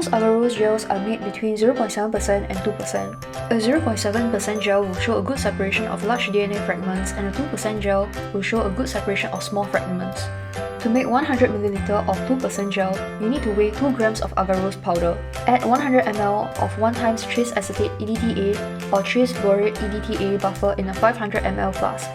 Most agarose gels are made between 0.7% and 2%. A 0.7% gel will show a good separation of large DNA fragments, and a 2% gel will show a good separation of small fragments. To make 100 ml of 2% gel, you need to weigh 2 grams of agarose powder. Add 100 ml of 1x tris acetate EDTA or tris borate EDTA buffer in a 500 ml flask.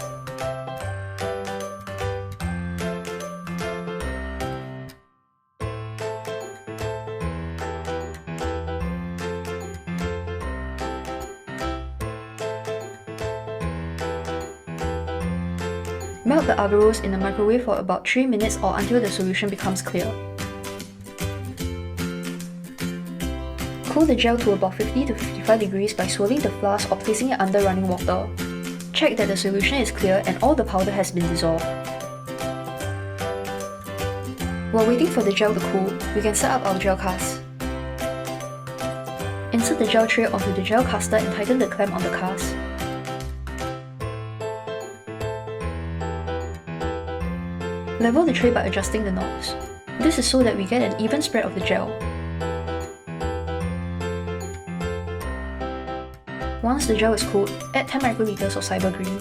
Melt the agarose in the microwave for about 3 minutes or until the solution becomes clear. Cool the gel to about 50 to 55 degrees by swirling the flask or placing it under running water. Check that the solution is clear and all the powder has been dissolved. While waiting for the gel to cool, we can set up our gel cast. Insert the gel tray onto the gel caster and tighten the clamp on the cast. Level the tray by adjusting the knobs. This is so that we get an even spread of the gel. Once the gel is cooled, add 10 microliters of Cyber Green.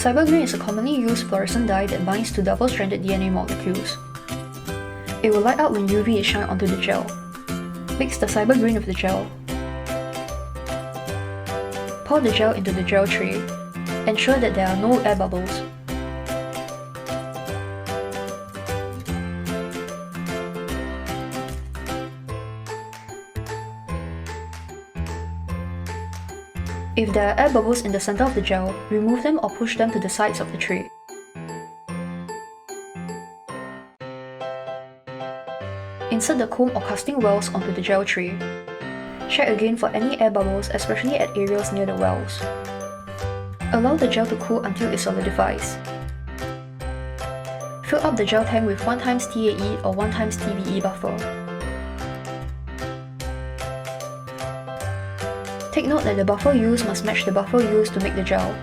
Cyber Green is a commonly used fluorescent dye that binds to double-stranded DNA molecules. It will light up when UV is shined onto the gel. Mix the Cyber Green with the gel. Pour the gel into the gel tray. Ensure that there are no air bubbles. If there are air bubbles in the center of the gel, remove them or push them to the sides of the tray. Insert the comb or casting wells onto the gel tray. Check again for any air bubbles, especially at areas near the wells. Allow the gel to cool until it solidifies. Fill up the gel tank with 1x TAE or 1x TBE buffer. Take note that the buffer used must match the buffer used to make the gel.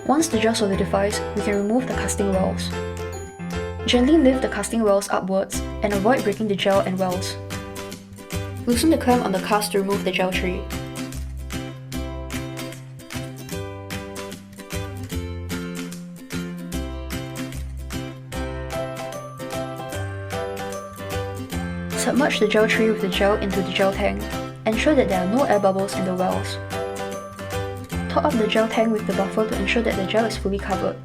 Once the gel solidifies, we can remove the casting wells. Gently lift the casting wells upwards and avoid breaking the gel and wells. Loosen the clamp on the cast to remove the gel tray. Submerge the gel tray with the gel into the gel tank. Ensure that there are no air bubbles in the wells. Top up the gel tank with the buffer to ensure that the gel is fully covered.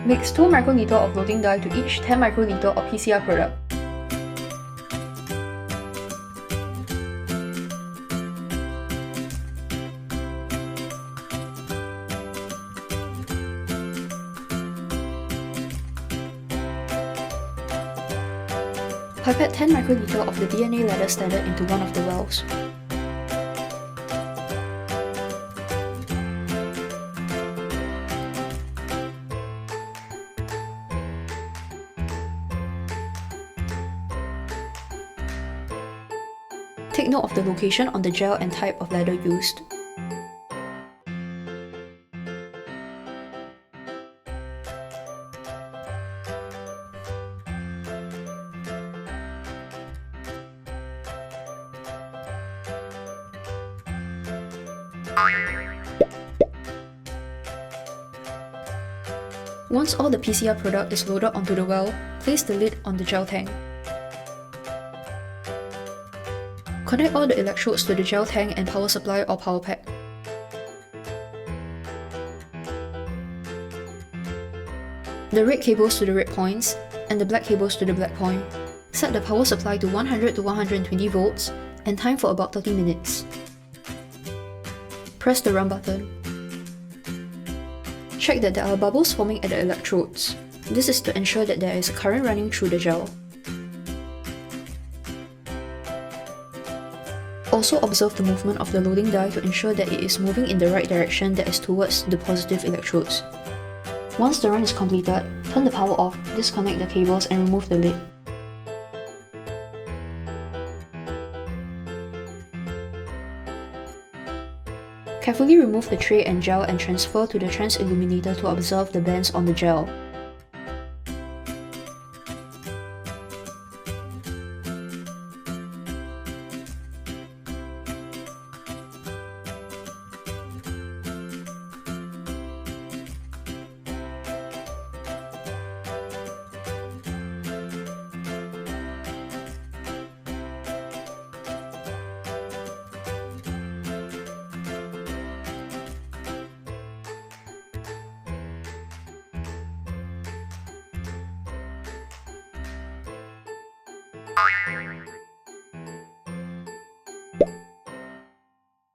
Mix 2 microliter of loading dye to each 10 microliter of PCR product. Pipette 10 microliter of the DNA ladder standard into one of the wells. Take note of the location on the gel and type of ladder used. Once all the PCR product is loaded onto the well, place the lid on the gel tank. Connect all the electrodes to the gel tank and power supply or power pack. The red cables to the red points, and the black cables to the black point. Set the power supply to 100 to 120 volts, and time for about 30 minutes. Press the run button. Check that there are bubbles forming at the electrodes. This is to ensure that there is a current running through the gel. Also observe the movement of the loading die to ensure that it is moving in the right direction, that is towards the positive electrodes. Once the run is completed, turn the power off, disconnect the cables and remove the lid. Carefully remove the tray and gel and transfer to the transilluminator to observe the bends on the gel.